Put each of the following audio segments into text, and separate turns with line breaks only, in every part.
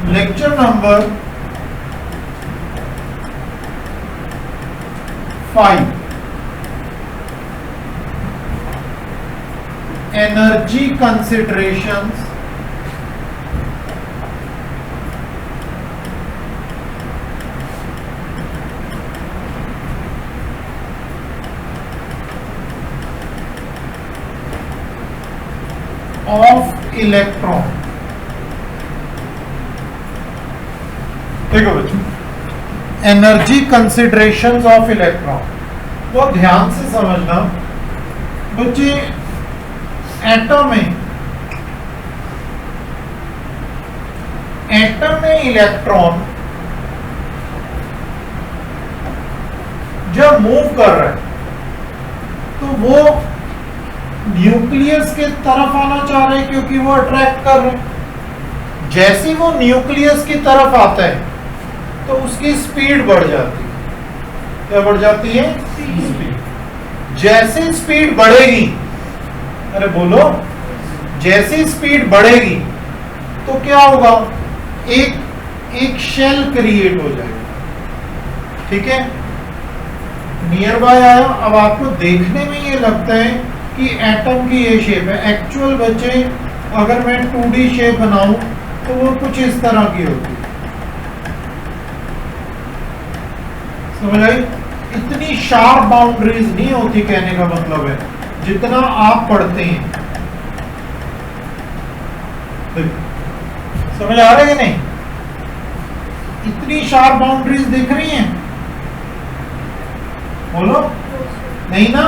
Lecture number 5, energy considerations of electron. देखो बच्चों, energy considerations of electron, बहुत ध्यान से समझना बच्चे। एटम में इलेक्ट्रॉन जब मूव कर रहा है तो वो न्यूक्लियस के तरफ आना चाह रहे हैं क्योंकि वो अट्रैक्ट कर रहे हैं। जैसे वो न्यूक्लियस की तरफ आता है तो उसकी स्पीड बढ़ जाती है। क्या बढ़ जाती है? स्पीड। जैसे स्पीड बढ़ेगी, अरे बोलो, जैसे स्पीड बढ़ेगी तो क्या होगा? एक शेल क्रिएट हो जाएगा। ठीक है, नियर बाय आया। अब आपको देखने में ये लगता है कि एटम की ये शेप है। एक्चुअल बच्चे, अगर मैं 2D शेप बनाऊं तो वो कुछ इस तरह की होती है। समझ आई? इतनी शार्प बाउंड्रीज नहीं होती, कहने का मतलब है जितना आप पढ़ते हैं। समझ आ रहा है कि नहीं? इतनी शार्प बाउंड्रीज दिख रही हैं? बोलो नहीं ना।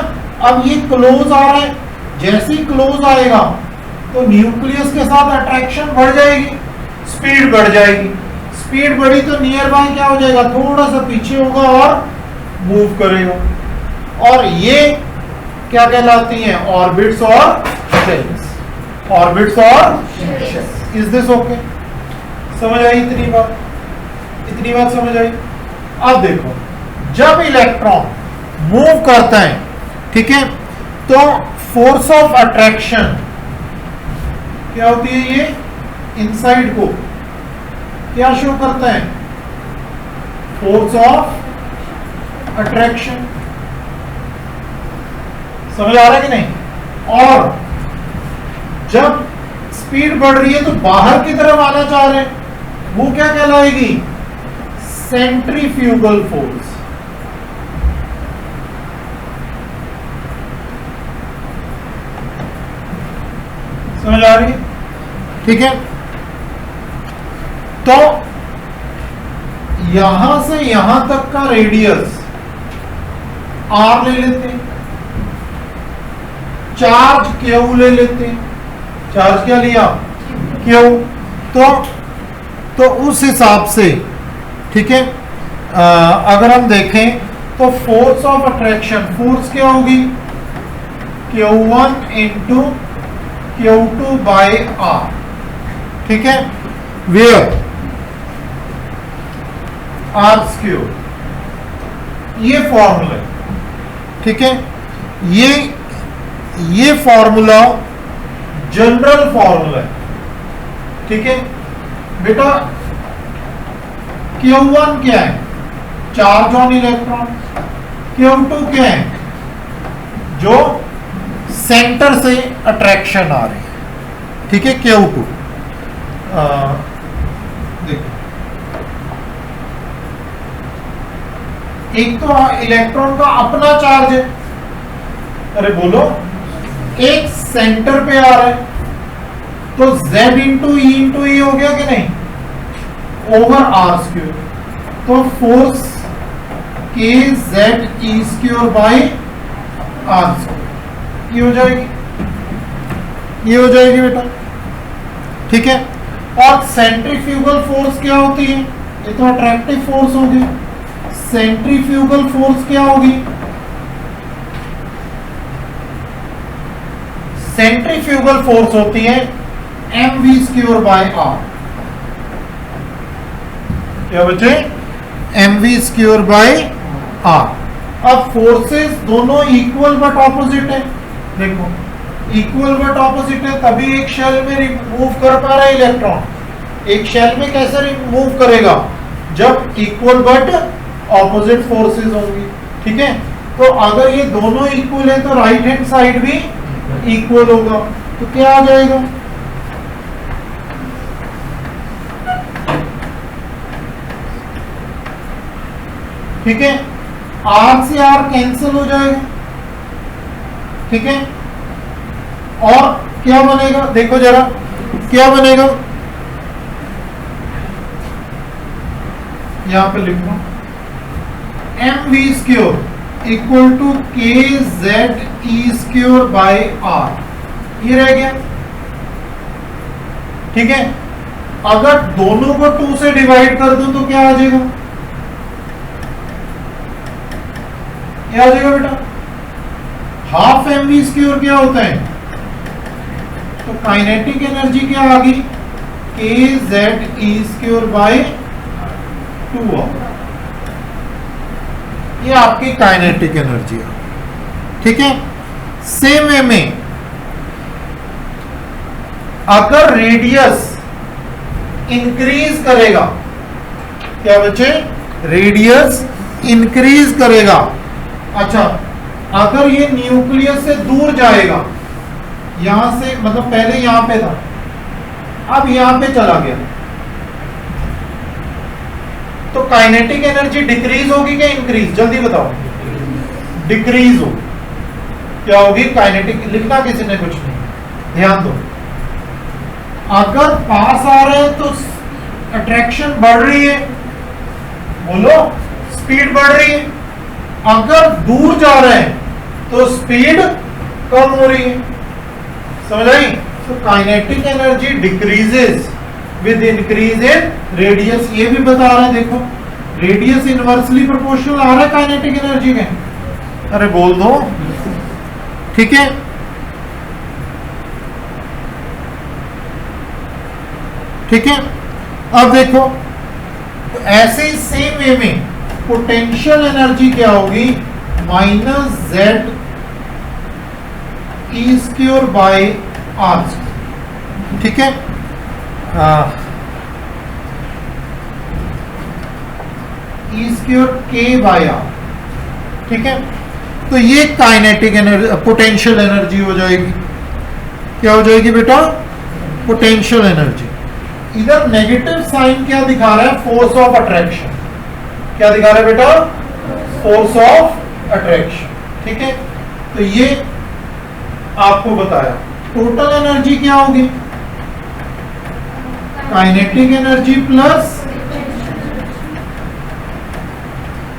अब ये क्लोज आ रहा है, जैसे ही क्लोज आएगा तो न्यूक्लियस के साथ अट्रैक्शन बढ़ जाएगी, स्पीड बढ़ जाएगी। स्पीड बढ़ी तो नियर बाय क्या हो जाएगा? थोड़ा सा पीछे होगा और मूव करेगा। और ये क्या कहलाती हैं? ऑर्बिट्स और शेल्स। ऑर्बिट्स और शेल्स। Is this okay? समझ आई? इतनी बात समझ आई? अब देखो, जब इलेक्ट्रॉन मूव करता है, ठीक है, तो फोर्स ऑफ अट्रैक्शन क्या होती है? ये इनसाइड को क्या शो करता है? Force of attraction. समझ आ रहा है कि नहीं? और जब स्पीड बढ़ रही है तो बाहर की तरफ आना चाह रहे हैं, वो क्या कहलाएगी? Centrifugal force. समझ आ रही है? ठीक है, तो यहां से यहां तक का रेडियस R ले लेते हैं, चार्ज Q ले लेते हैं। चार्ज क्या लिया? Q। तो उस हिसाब से, ठीक है, अगर हम देखें तो फोर्स ऑफ अट्रैक्शन, फोर्स क्या होगी? Q1 into Q2 bye R। ठीक है, वेयर R स्क्वायर, ये फॉर्मूला है। ठीक है, ये फॉर्मूला जनरल फॉर्मूला है। ठीक है बेटा, Q1 क्या है? Charge on electron. Q2 क्या है? जो सेंटर से अट्रैक्शन आ रही है। ठीक है, Q2। देखो, एक तो इलेक्ट्रॉन का अपना चार्ज है, अरे बोलो, एक सेंटर पे आ रहा है तो Z इंटू ई इंटू ई हो गया कि नहीं? Over R square. तो फोर्स के Z E square by R square, ये हो जाएगी बेटा। ठीक है, और सेंट्रीफ्यूगल फोर्स क्या होती है? ये तो अट्रैक्टिव फोर्स होगी। सेंट्रीफ्यूगल फोर्स क्या होगी? सेंट्रीफ्यूगल फोर्स होती है mv स्क्वायर बाय R। क्या बचे? mv square by R। अब फोर्सेस दोनों इक्वल बट ऑपोजिट है। देखो, इक्वल बट ऑपोजिट है, तभी एक शेल में मूव कर पा रहा है इलेक्ट्रॉन। एक शेल में कैसे मूव करेगा, जब इक्वल बट ऑपोजिट फोर्सेस होंगी, ठीक है। तो अगर ये दोनों इक्वल है तो राइट हैंड साइड भी इक्वल होगा, तो क्या आ जाएगा, ठीक है, आर से आर कैंसिल हो जाएगा, ठीक है। और क्या बनेगा, देखो जरा क्या बनेगा, यहां पे लिखो M V square equal to K Z E square by R, ये रह गया, ठीक है। अगर दोनों को 2 से डिवाइड कर दूं तो क्या आ जाएगा, क्या आ जाएगा बेटा, हाफ एम वी स्क्योर क्या होता है, तो काइनेटिक एनर्जी क्या आ गई, के जेड ई स्क्योर बाय 2, ये आपकी काइनेटिक एनर्जी है, ठीक है। सेम वे में अगर रेडियस इंक्रीज करेगा, क्या बच्चे, रेडियस इंक्रीज करेगा, अच्छा अगर ये न्यूक्लियस से दूर जाएगा, यहां से मतलब पहले यहां पे था, अब यहां पे चला गया, तो काइनेटिक एनर्जी डिक्रीज होगी क्या इंक्रीज, जल्दी बताओ, डिक्रीज हो, क्या होगी, काइनेटिक, लिखना किसी ने कुछ नहीं, ध्यान दो। अगर पास आ रहे हैं तो अट्रैक्शन बढ़ रही है, बोलो स्पीड बढ़ रही है, अगर दूर जा रहे हैं तो स्पीड कम हो रही है, समझ आई। तो kinetic energy decreases with increase in radius, ये भी बता रहे हैं, देखो रेडियस इनवर्सली प्रोपोर्शनल आ रहा है काइनेटिक एनर्जी के, अरे बोल दो, ठीक है। ठीक है, अब देखो ऐसे ही सेम वे में पोटेंशियल एनर्जी क्या होगी, minus Z E square by R, ठीक है। ई स्क्योर के बाय आर, ठीक है। तो ये काइनेटिक एनर्जी, पोटेंशियल एनर्जी हो जाएगी, क्या हो जाएगी बेटा, पोटेंशियल एनर्जी। इधर नेगेटिव साइन क्या दिखा रहा है, फोर्स ऑफ अट्रैक्शन, क्या दिखा रहा है बेटा, फोर्स ऑफ अट्रैक्शन, ठीक है। तो ये आपको बताया। टोटल एनर्जी क्या होगी, kinetic energy plus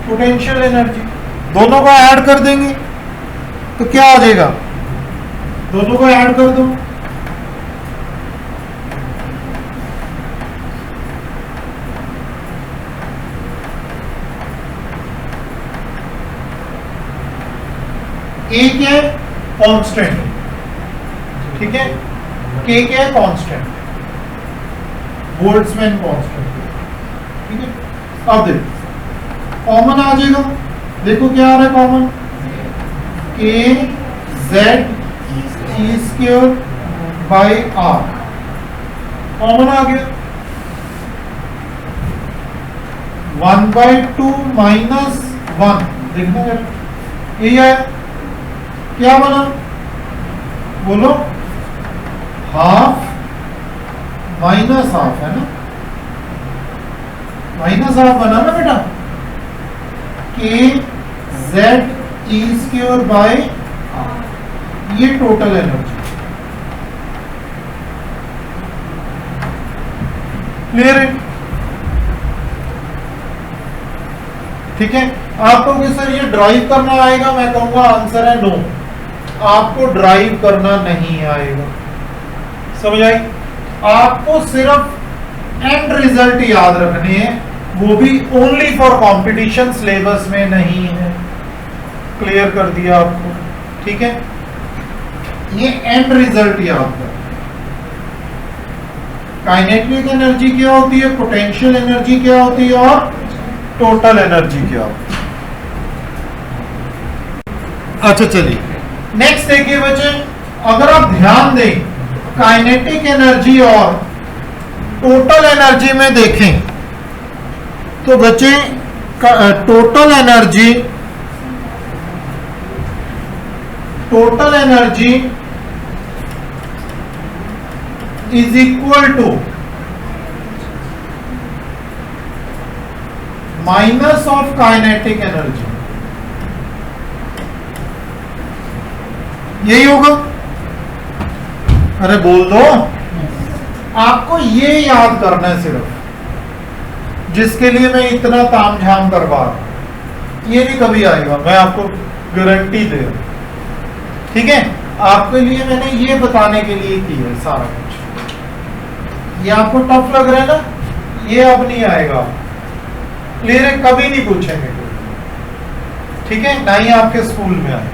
potential energy, दोनों को ऐड कर देंगे तो क्या आ जाएगा, दोनों को ऐड कर दो, ए क्या है, कांस्टेंट, ठीक है, के क्या है, कांस्टेंट, बोल्ट्जमैन कांस्टेंट, ठीक है। अब देखो कॉमन आ जाएगा, देखो क्या आ रहा है common, K Z E square by R, common आ गया, 1/2 माइनस 1, देखना जरा, यही है, क्या बना, बोलो, हाफ माइनस हाफ, है ना, माइनस हाफ बना ना बेटा, के जेड ई स्क्वायर बाय, ये टोटल एनर्जी, क्लियर है, ठीक है। आपको कि सर ये ड्राइव करना आएगा, मैं कहूंगा आंसर है नो, आपको ड्राइव करना नहीं आएगा, समझ आई। आपको सिर्फ एंड रिजल्ट याद रखने हैं, वो भी ओनली फॉर कंपटीशन, सिलेबस में नहीं है, क्लियर कर दिया आपको, ठीक है। ये एंड रिजल्ट याद कर, काइनेटिक एनर्जी क्या होती है, पोटेंशियल एनर्जी क्या होती है, और टोटल एनर्जी क्या होती है। अच्छा चलिए नेक्स्ट देखिए बच्चे, अगर आप ध्यान दें काइनेटिक एनर्जी और टोटल एनर्जी में देखें तो बच्चे total energy is equal to minus of kinetic energy, यही होगा। अरे बोल दो, आपको ये याद करना है सिर्फ, जिसके लिए मैं इतना तामझाम करवा रहा हूं, ये नहीं कभी आएगा, मैं आपको गारंटी दे रहा हूं। ठीक है, आपके लिए मैंने ये बताने के लिए किया है सारा कुछ। ये आपको टफ लग रहा है ना, ये अब नहीं आएगा, क्लियर है, कभी नहीं पूछेंगे। ठीक है, ना ही आपके स्कूल में आए,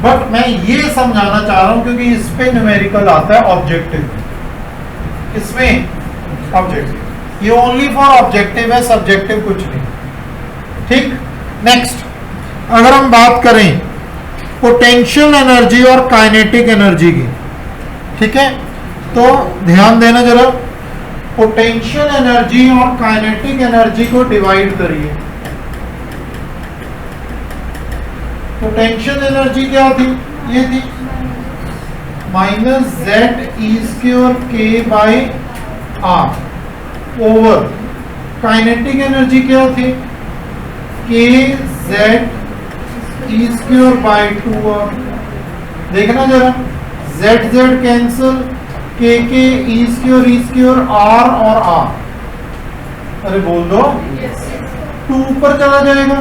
बट मैं ये समझाना चाह रहा हूं क्योंकि इस पे न्यूमेरिकल आता है ऑब्जेक्टिव, इसमें ऑब्जेक्टिव, ये ओनली फॉर ऑब्जेक्टिव है, सब्जेक्टिव कुछ नहीं। ठीक, नेक्स्ट अगर हम बात करें पोटेंशियल एनर्जी और काइनेटिक एनर्जी की, ठीक है, तो ध्यान देना जरा, पोटेंशियल एनर्जी और काइनेटिक एनर्जी को डिवाइड करिए। पोटेंशियल एनर्जी क्या थी, ये थी माइनस जेड ई स्क्वायर के by R over, kinetic energy क्या थी, के Z E square by 2r। देखना जरा, जेड जेड कैंसिल, के ई स्क्वायर आर और आर, अरे बोल दो, 2 ऊपर चला जाएगा,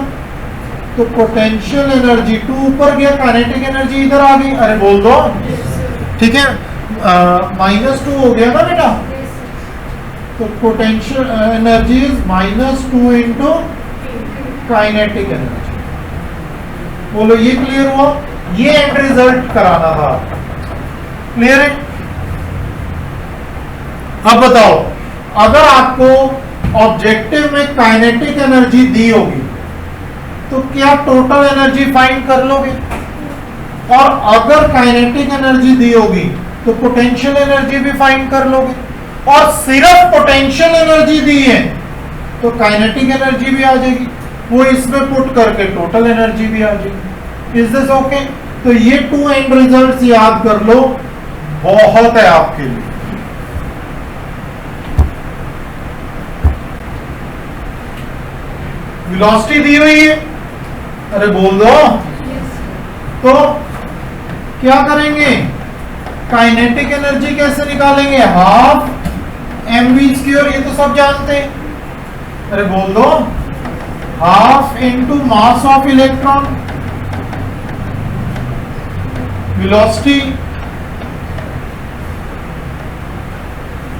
तो पोटेंशियल एनर्जी 2 ऊपर गया, काइनेटिक एनर्जी इधर आ गई, अरे बोल दो। ठीक है, -2 हो गया ना बेटा, तो potential energy is -2 into kinetic energy. बोलो ये क्लियर हुआ, ये एंड रिजल्ट कराना था, क्लियर है। अब बताओ, अगर आपको ऑब्जेक्टिव में काइनेटिक एनर्जी दी होगी तो क्या टोटल एनर्जी फाइंड कर लोगे, और अगर काइनेटिक एनर्जी दी होगी तो पोटेंशियल एनर्जी भी फाइंड कर लोगे, और सिर्फ पोटेंशियल एनर्जी दी है तो काइनेटिक एनर्जी भी आ जाएगी, वो इसमें पुट करके टोटल एनर्जी भी आ जाएगी। Is this okay? तो ये 2 एंड रिजल्ट्स याद कर लो, बहुत है आपके लिए। वेलोसिटी दी हुई है, अरे बोल दो, तो क्या करेंगे, काइनेटिक एनर्जी कैसे निकालेंगे, हाफ mv², ये तो सब जानते हैं, अरे बोल दो, half into mass of electron, velocity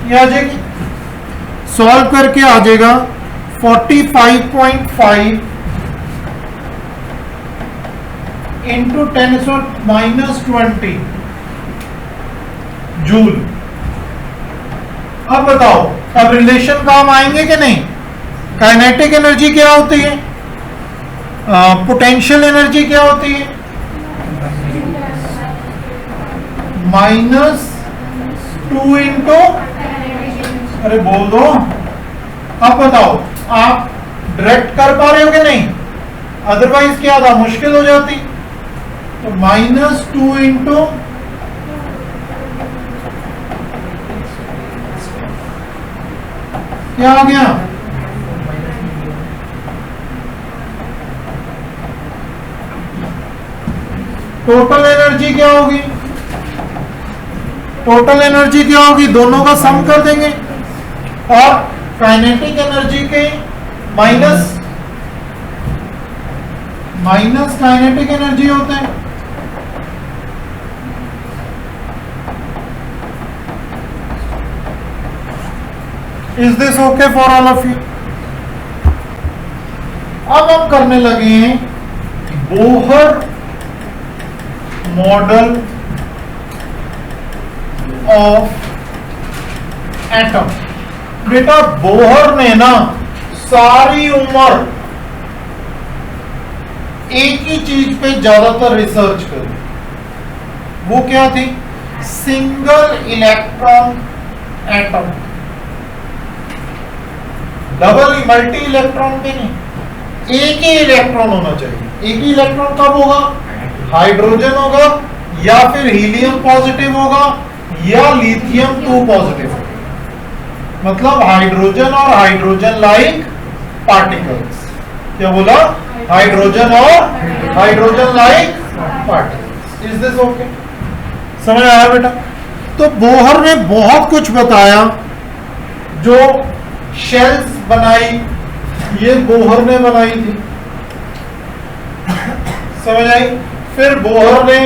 ये आ जाएगी, सॉल्व करके आ जाएगा 45.5 इंटू 10⁻⁻20 जूल। अब बताओ, अब रिलेशन काम आएंगे कि नहीं? काइनेटिक एनर्जी क्या होती है, पोटेंशियल एनर्जी क्या होती है, -2 इंटू, अरे बोल दो। अब बताओ, आप डायरेक्ट कर पा रहे हो कि नहीं, अदरवाइज क्या था, मुश्किल हो जाती, तो -2 इंटू क्या आ गया, टोटल एनर्जी क्या होगी, टोटल एनर्जी क्या होगी, दोनों का सम कर देंगे, और काइनेटिक एनर्जी के माइनस काइनेटिक एनर्जी होते हैं। Is this okay for all of you? अब हम करने लगे हैं बोहर मॉडल ऑफ एटम। बेटा बोहर ने ना सारी उम्र एक ही चीज पे ज्यादातर रिसर्च करी, वो क्या थी, सिंगल इलेक्ट्रॉन एटम। डबल ही, मल्टी इलेक्ट्रॉन पे नहीं, एक ही इलेक्ट्रॉन होना चाहिए। एक ही इलेक्ट्रॉन कब होगा? हाइड्रोजन होगा, या फिर हीलियम पॉजिटिव होगा, या लिथियम 2 पॉजिटिव होगा। मतलब हाइड्रोजन और हाइड्रोजन लाइक पार्टिकल्स। क्या बोला? हाइड्रोजन और hydrogen like particles. Is this okay? समझ आया बेटा? तो बोहर ने बहुत कुछ बताया, जो शेल्स बनाई ये बोहर ने बनाई थी, समझ आई? फिर बोहर ने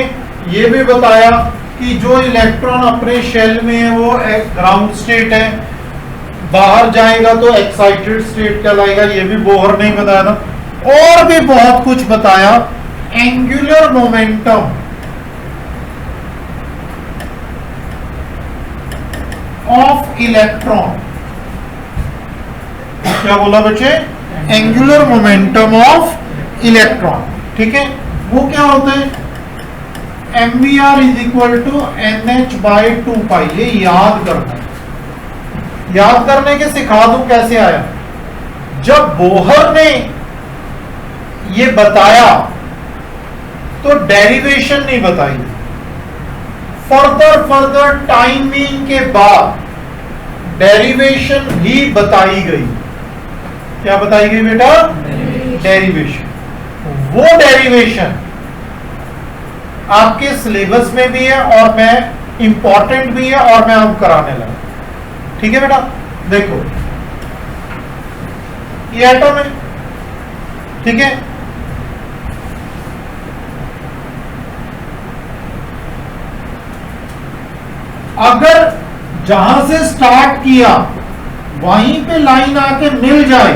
ये भी बताया कि जो इलेक्ट्रॉन अपने शेल में है वो ग्राउंड स्टेट है, बाहर जाएगा तो एक्साइटेड स्टेट कहलाएगा, ये भी बोहर ने बताया ना। और भी बहुत कुछ बताया। एंगुलर मोमेंटम ऑफ इलेक्ट्रॉन, क्या बोला बच्चे? एंगुलर मोमेंटम ऑफ इलेक्ट्रॉन, ठीक है? वो क्या होता है? mvr is equal to nh/2π। ये याद करना है, याद करने के सिखा दूं कैसे आया। जब बोहर ने ये बताया तो डेरिवेशन नहीं बताई, फर्दर टाइमिंग के बाद डेरिवेशन भी बताई गई। क्या बताई गई बेटा? डेरिवेशन। वो डेरिवेशन आपके सिलेबस में भी है और मैं इंपॉर्टेंट भी है और मैं अब कराने लगा, ठीक है बेटा? देखो ये एटम है, ठीक है? अगर जहां से स्टार्ट किया वहीं पे लाइन आके मिल जाए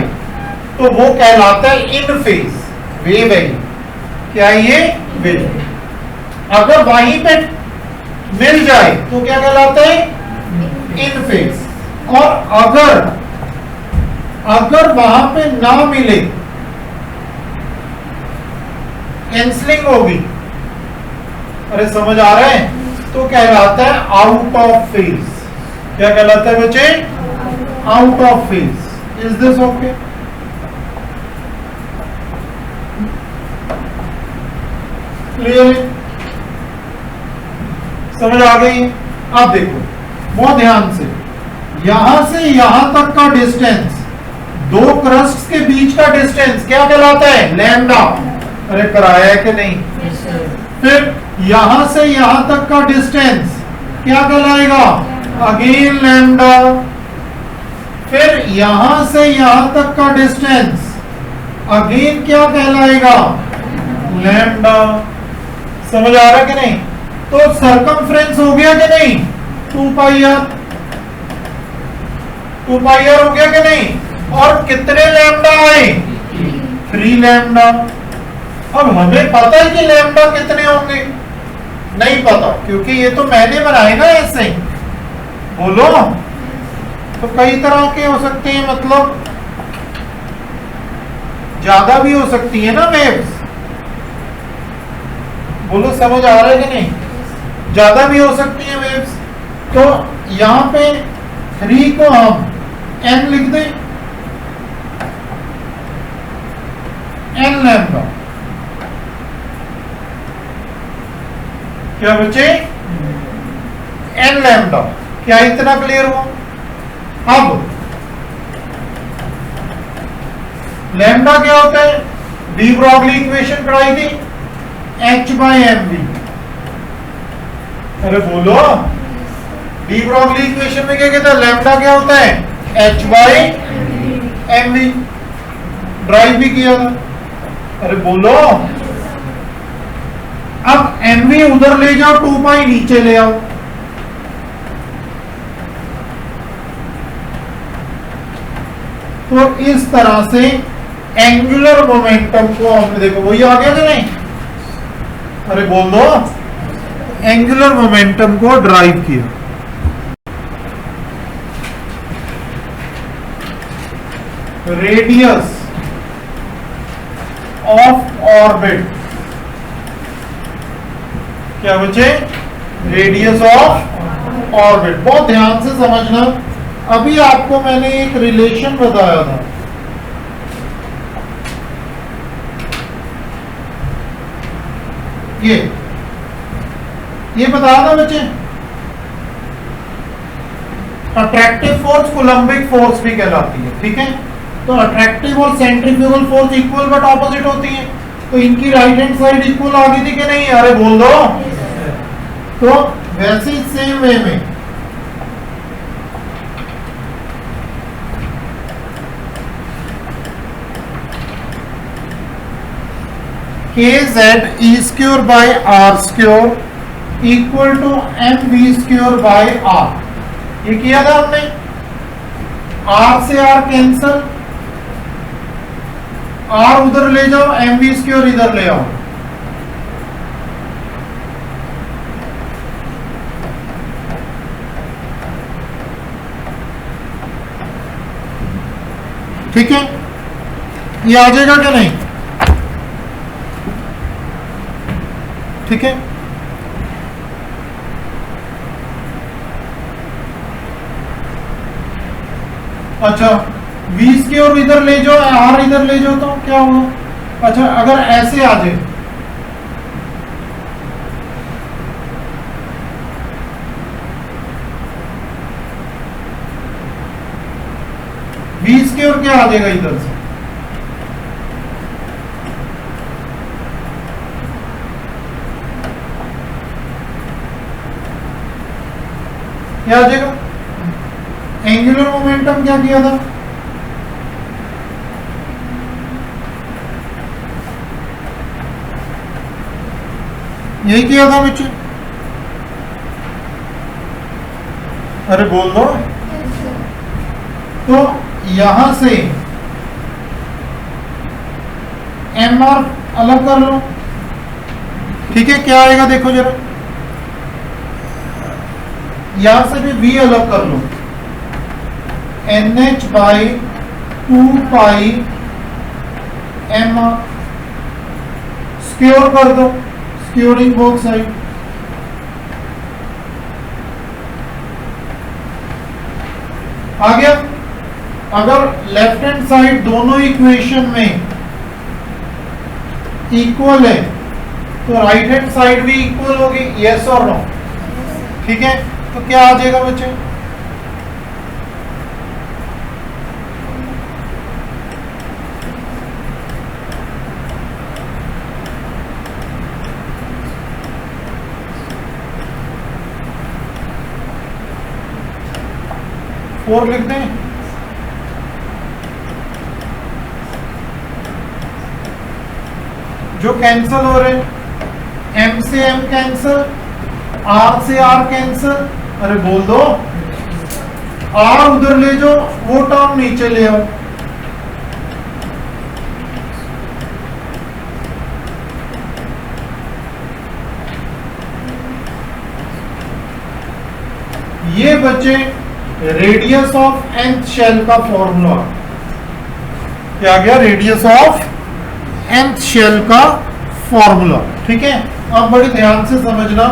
तो वो कहलाता है इन फेज वेव है। क्या ये? वेव। अगर वहीं पे मिल जाए तो क्या कहलाता है? इन फेज। और अगर वहां पे ना मिले, कैंसलिंग होगी, अरे समझ आ रहा है, तो कहलाता है आउट ऑफ फेज। क्या कहलाता है बच्चे? Out of phase. Is this okay? Clear? समझ आ गई? अब देखो बहुत ध्यान से, यहां से यहां तक का डिस्टेंस, दो क्रस्ट्स के बीच का डिस्टेंस क्या कहलाता है? लैम्डा। अरे कराया है कि नहीं? फिर यहां से यहां तक का डिस्टेंस क्या कहलाएगा? Again lambda. फिर यहां से यहां तक का डिस्टेंस अगेन क्या कहलाएगा? लैम्डा। समझ आ रहा कि नहीं? तो सरकमफ्रेंस हो गया कि नहीं? 2πr। 2πr हो गया कि नहीं? और कितने लैम्डा आए? 3 लैम्डा। अब हमें पता है कि लैम्डा कितने होंगे? नहीं पता, क्योंकि ये तो मैंने बनाए ना ऐसे। बोलो, तो कई तरह के हो सकते हैं, मतलब ज्यादा भी हो सकती है ना वेव्स। बोलो समझ आ रहा है कि नहीं? ज्यादा भी हो सकती है वेव्स। तो यहां पे 3 को हम n लिख दें, n लैम्डा। क्या बच्चे? n lambda. क्या इतना क्लियर हुआ? अब लैम्डा क्या होता है? डी ब्रॉगली इक्वेशन पढ़ाई थी, h/mv। अरे बोलो, डी ब्रॉगली इक्वेशन में क्या कहता है? लैम्डा क्या होता है? h/mv। ड्राइव भी किया था। अरे बोलो, अब mv उधर ले जाओ, 2π नीचे ले आओ। तो इस तरह से एंगुलर मोमेंटम को हमने, देखो वही आ गया कि नहीं? अरे बोल दो, एंगुलर मोमेंटम को ड्राइव किया। रेडियस ऑफ ऑर्बिट, क्या बचे? Radius of orbit. बहुत ध्यान से समझना, अभी आपको मैंने एक रिलेशन बताया था, ये बताया था बच्चे, अट्रैक्टिव फोर्स कोलम्बिक फोर्स भी कहलाती है, ठीक है। तो अट्रैक्टिव और centrifugal force equal but opposite होती है, तो इनकी राइट हैंड साइड इक्वल आ गई थी कि नहीं, अरे बोल दो। तो वैसे ही सेम वे में kz e square by r square equal to M V square by R. ये किया था हमने, आर से आर कैंसल, आर उधर ले जाओ, एम वी स्क्योर इधर ले आओ, ठीक है। ये आ जाएगा क्या नहीं, ठीक है। अच्छा v स्क्वायर इधर ले जाओ, r इधर ले जाओ तो क्या होगा। अच्छा अगर ऐसे आ जाए, v स्क्वायर क्या आ जाएगा इधर से, क्या आ जाएगा। एंगुलर मोमेंटम क्या किया था, यही किया था बच्चे, अरे बोल दो। तो यहां से एम आर अलग कर लो, ठीक है। क्या आएगा देखो जरा, यहां से भी v अलग कर लो, NH by 2 pi M R, square कर दो, स्क्योरिंग बोथ साइड। आ गया। अगर लेफ्ट हैंड साइड दोनों इक्वेशन में इक्वल है तो राइट हैंड साइड भी इक्वल होगी, यस और नो, ठीक है। तो क्या आ जाएगा बच्चे, फोर लिख दें, जो कैंसल हो रहे, m से m कैंसल, r से r कैंसल, अरे बोल दो, r उधर ले जाओ, वो टर्म नीचे ले आओ, ये बच्चे रेडियस ऑफ nth शेल का फॉर्मूला। क्या गया, रेडियस ऑफ nth शेल का फॉर्मूला, ठीक है। अब बड़ी ध्यान से समझना,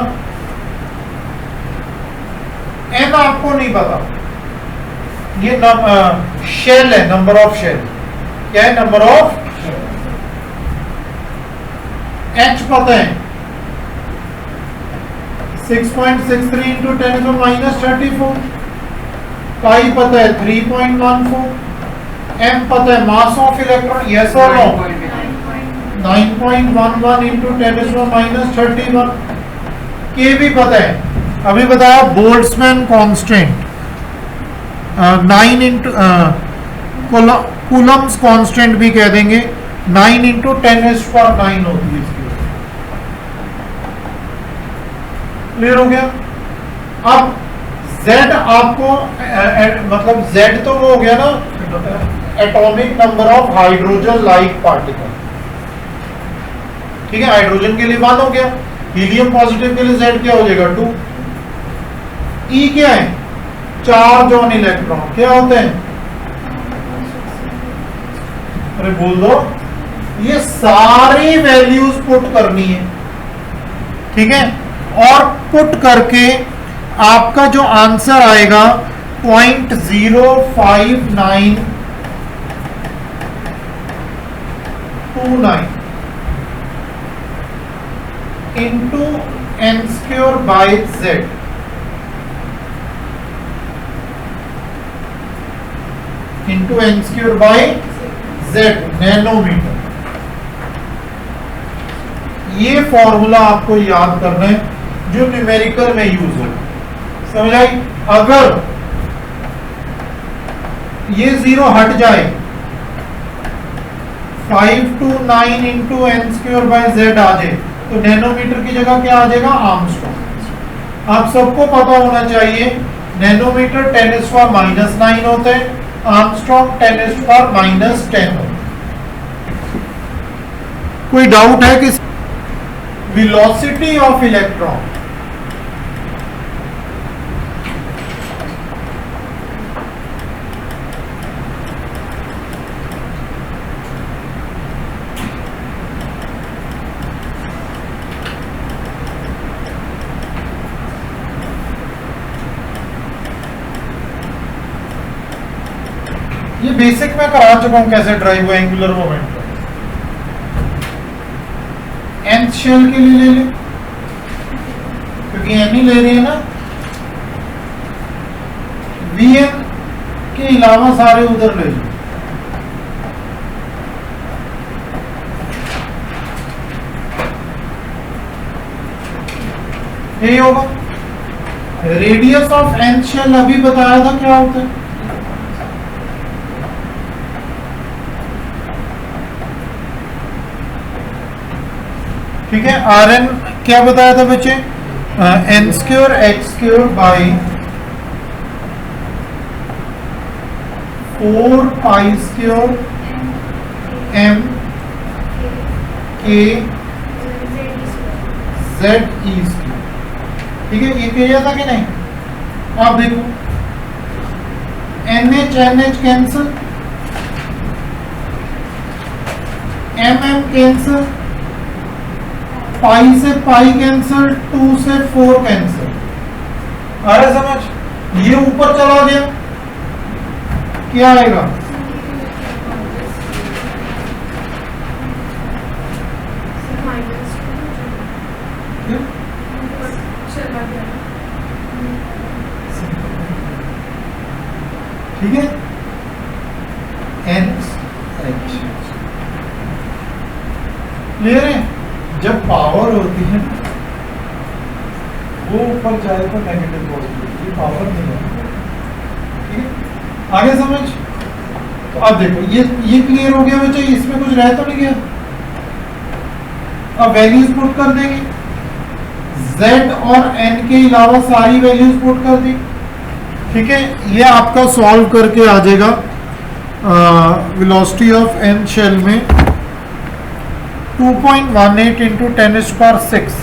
n आपको नहीं पता, ये शेल है, नंबर ऑफ शेल। क्या है, नंबर ऑफ, h पता है 6.63 इंटू 10⁻⁻34, पाई पता है 3.14, m पता है मास ऑफ इलेक्ट्रॉन, यस और नो, 9.11 इंटू 10⁻31, के भी पता है, अभी बताया Boltzmann constant 9 into Coulomb's constant भी कह देंगे, 9 इंटू 10⁹ होती है इसकी। क्लियर हो गया। अब Z आपको मतलब Z तो वो हो गया ना, atomic number of hydrogen like particle, ठीक है। हाइड्रोजन के लिए 1 हो गया, हीलियम पॉजिटिव के लिए Z क्या हो जाएगा 2। E क्या है, चार्ज ऑन इलेक्ट्रॉन, क्या होते हैं, अरे बोल दो। ये सारी वैल्यूज पुट करनी है, ठीक है। और पुट करके आपका जो आंसर आएगा 0.05929 into n square by z into n square by z nanometre. ये फॉर्मूला आपको याद करना है जो न्यूमेरिकल में यूज हो, समझ आई। अगर ये जीरो हट जाए 529 into N square by Z आ जाए तो नैनोमीटर की जगह क्या आ जाएगा, आर्मस्ट्रॉन्ग। आप सबको पता होना चाहिए नैनोमीटर 10⁻⁻9 होते हैं, आर्मस्ट्रॉन्ग 10⁻⁻10 होते हैं। कोई डाउट है कि वेलोसिटी ऑफ इलेक्ट्रॉन ये बेसिक में करा चुका हूं कैसे ड्राइव हुआ एंगुलर मोमेंट। nth शेल के लिए ले ले क्योंकि n ही ले रही है ना, vn के अलावा सारे उधर ले लो। यही होगा। रेडियस ऑफ nth शेल अभी बताया था क्या होता है, ठीक है। आर एन क्या बताया था बच्चे, N square X square by 4 pi square M K Z E square, ठीक है। ये किया था कि नहीं, आप देखो N H cancel, M cancel, pi से पाई कैंसिल, 2 से 4 कैंसिल। आ रहा समझ, ये ऊपर चला गया क्या आएगा, ठीक है। एन एच क्लियर है। जब पावर होती है वो ऊपर जाए तो नेगेटिव पॉजिटिव, ये पावर नहीं है, ठीक है। आगे समझ। तो अब देखो ये क्लियर हो गया बच्चे, इसमें कुछ रह तो नहीं गया। अब वैल्यूज पुट कर देंगे, z और n के अलावा सारी वैल्यूज पुट कर दी, ठीक है। ये आपका सॉल्व करके आ जाएगा वेलोसिटी ऑफ n शेल में 2.18 into 10⁻6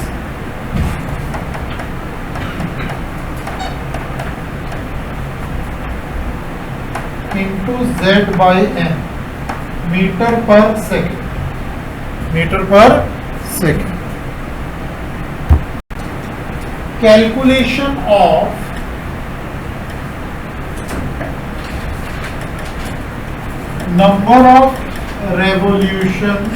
into Z by N metre पर सेकेंड, मीटर पर second. Calculation of number of revolutions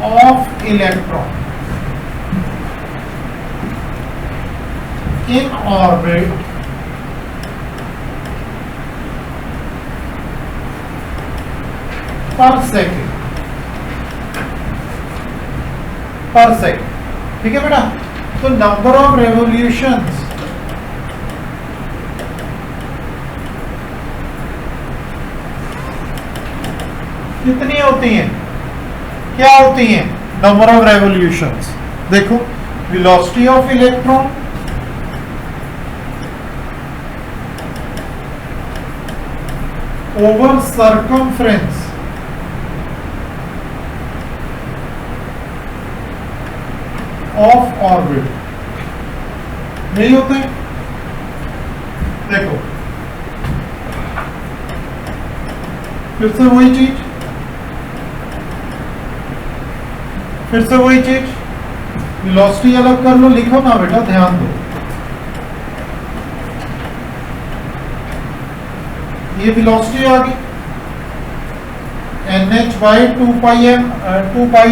of electron in orbit per second, ठीक है बेटा। तो नंबर ऑफ रेवोल्यूशंस कितनी होती हैं, क्या होती हैं, नंबर ऑफ रेवोल्यूशंस। देखो velocity of electron over circumference of orbit नहीं होते। देखो फिर से वही चीज, वेलोसिटी अलग कर लो, लिखो ना बेटा, ध्यान दो। ये वेलोसिटी आ गई NH बाई 2 पाई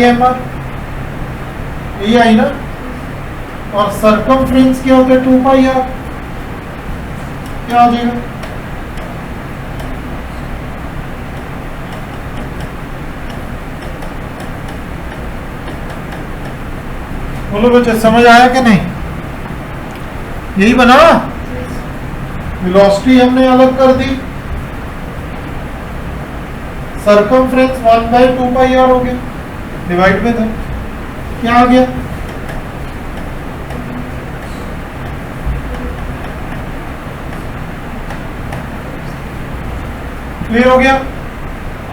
m, ये आई ना। और सरकमफ्रेंस क्या होता है 2 पाई r, क्या आ जाएगा? बोलो बच्चे, समझ आया कि नहीं? यही बना, वेलोसिटी हमने अलग कर दी, सरकमफ्रेंस 1 बाई 2 पाई r हो गया, डिवाइड में था, क्या आ गया? क्लियर हो गया?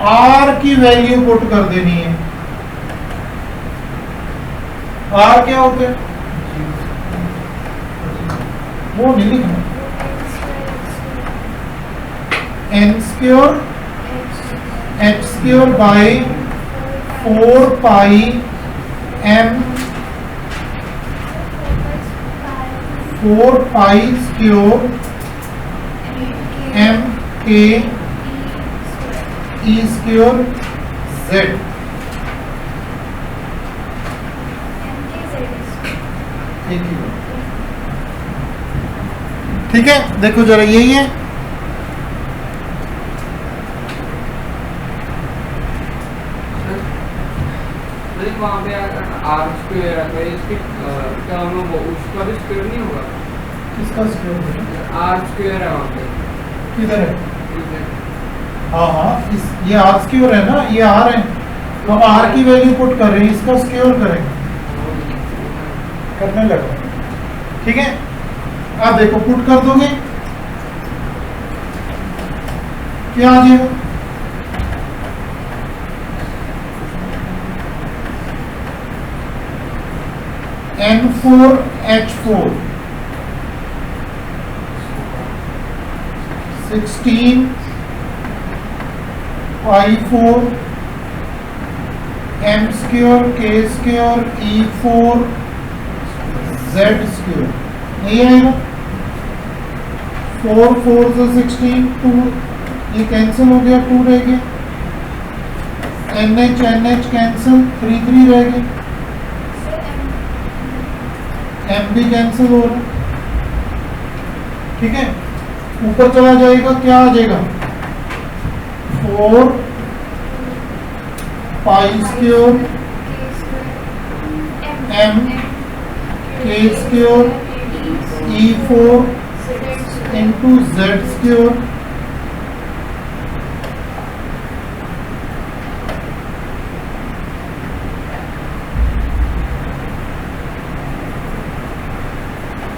r की वैल्यू पुट कर देनी है। r क्या होते हैं वो नहीं लिखना, n square h square by 4 pi m, 4 pi square m k e square z। ठीक है, देखो जरा यही है।
वहाँ पे आर स्क्वायर है, इसकी टर्म वो उसका भी स्क्वायर नहीं होगा?
किसका स्क्वायर?
आर स्क्वायर है वहाँ पे।
किधर है? हाँ हाँ, इस ये आर स्क्वायर है ना, ये आर है, हम आर की वैल्यू पुट कर रहे हैं, इसका स्क्वायर करेंगे, करने लगा। ठीक है, आप देखो पुट कर दोगे क्या आ जाएगा? N4H4 16 I4 M square K square E4 Z square, नहीं आएगा? 4 4 से 16, 2 ये कैंसिल हो गया, 2 रह गया, NH NH कैंसिल, 3 3 रह गए, M भी कैंसिल हो रहा। ठीक है, ऊपर चला जाएगा, क्या आ जाएगा? 4 pi square M K square E4 into Z square,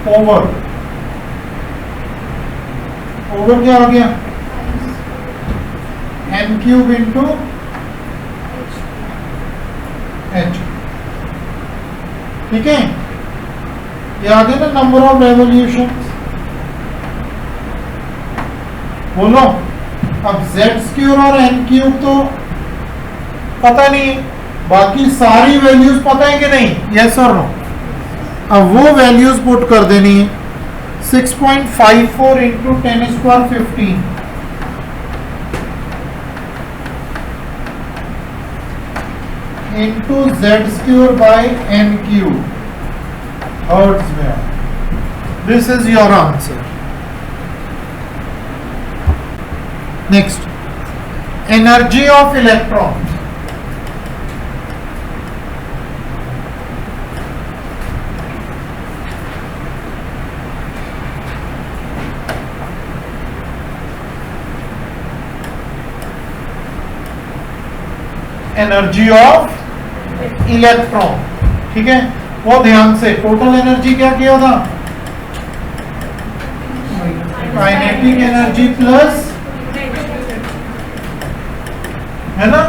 over over क्या आ गया? n cube into h। ठीक है, ये आ गया ना नंबर ऑफ रेवोल्यूशन। बोलो, अब z स्क्वायर और n क्यूब तो पता नहीं है, बाकी सारी वैल्यूज पता है कि नहीं? यस और नो? अब वो वैल्यूज पुट कर देनी है। 6.54 into 10 square 15 into Z square by N cube hertz में। This is your answer. Next, energy of electron. Energy of electron, ठीक है, वो ध्यान से। टोटल एनर्जी क्या किया था? काइनेटिक एनर्जी प्लस, है ना,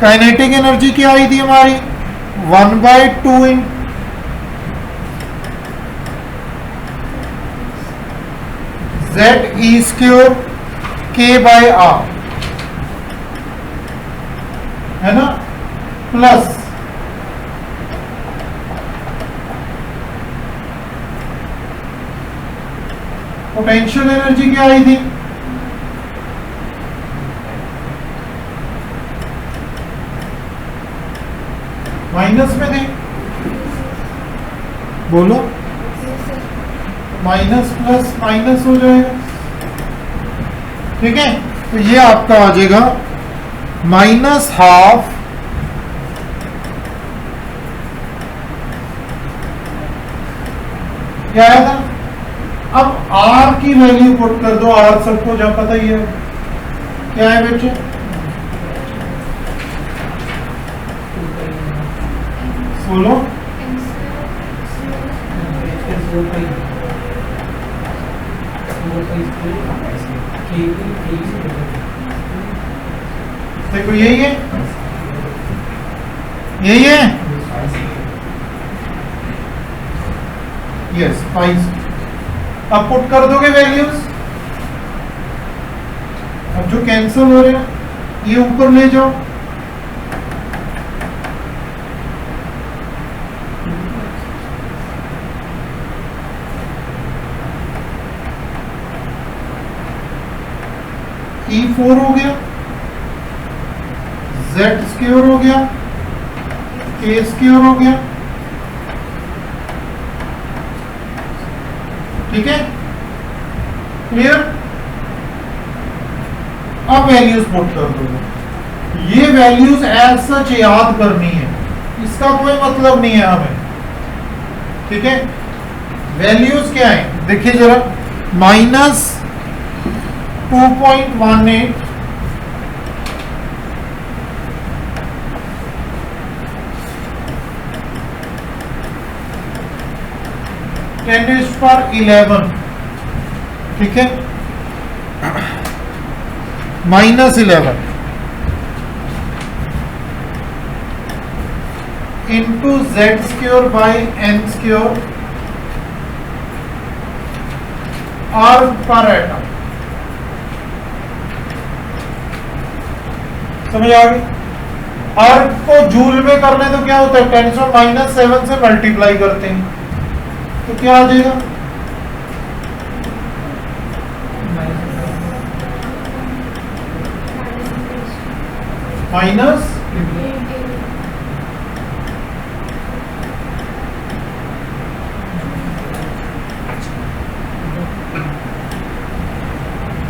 काइनेटिक एनर्जी क्या आई थी हमारी? 1/2 in Z E square K by R, है ना, प्लस पोटेंशियल एनर्जी क्या आई थी? माइनस में थी, बोलो। माइनस प्लस माइनस हो जाएगा, ठीक है। तो ये आपका आ जाएगा माइनस हाफ क्या आया था। अब आर की वैल्यू पुट कर दो, आर सबको जब पता ही है क्या है बच्चे, बोलो। देखो यही है, यही है, यस 5। अब पुट कर दोगे वैल्यूज, अब जो कैंसिल हो रहे हैं ये ऊपर ले जाओ, E4 हो गया, Z स्क्वायर हो गया, K स्क्वायर हो गया, ठीक है, क्लियर। अब वैल्यूज पुट कर दो। ये वैल्यूज एज सच याद करनी है, इसका कोई मतलब नहीं है हमें, ठीक है। वैल्यूज क्या है देखिए जरा, माइनस 2.18 10⁻11, ठीक है, -11 into Z square by N square R पर एटम, समझ आ गई। R को जूल में करने तो क्या होता है, 10⁻⁻7 से मल्टीप्लाई करते हैं तो क्या आ जाएगा, माइनस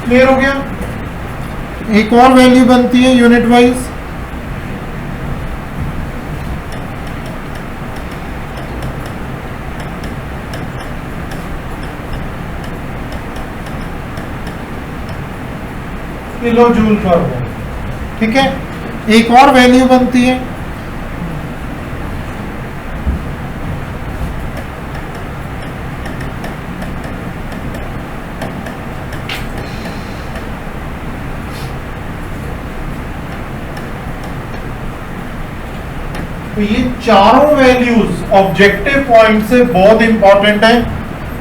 क्लियर हो गया। एक और वैल्यू बनती है यूनिट वाइज, किलो जूल पर हो, ठीक है। एक और वैल्यू बनती है तो ये चारों वैल्यूज ऑब्जेक्टिव पॉइंट से बहुत इंपॉर्टेंट है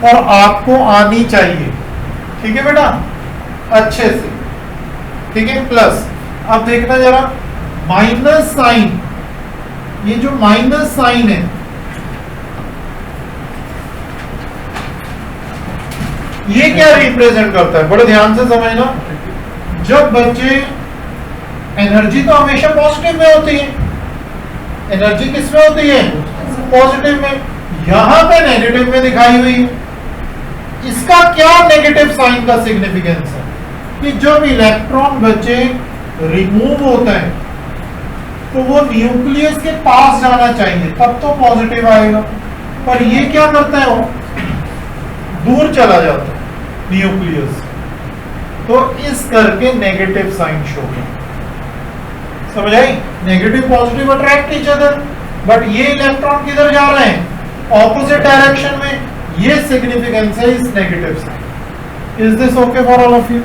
और आपको आनी चाहिए, ठीक है बेटा, अच्छे से, ठीक है। प्लस अब देखना जरा, माइनस साइन, ये जो माइनस साइन है ये क्या रिप्रेजेंट करता है, बड़े ध्यान से समझना। जब बच्चे, एनर्जी तो हमेशा पॉजिटिव में होती है, एनर्जी किस में होती है, पॉजिटिव में, यहां पे नेगेटिव में दिखाई हुई है। इसका क्या नेगेटिव साइन का सिग्निफिकेंस है कि जब इलेक्ट्रॉन बच्चे रिमूव होता है तो वो न्यूक्लियस के पास जाना चाहिए, तब तो पॉजिटिव आएगा, पर ये क्या करता है, वो दूर चला जाता है न्यूक्लियस, तो इस करके नेगेटिव साइन शो किया, समझ आई। Negative positive attract each other, but ये इलेक्ट्रॉन किधर जा रहे हैं, ऑपोजिट डायरेक्शन में, ये सिग्निफिकेंस है इस negative sign. Is this okay for all of you?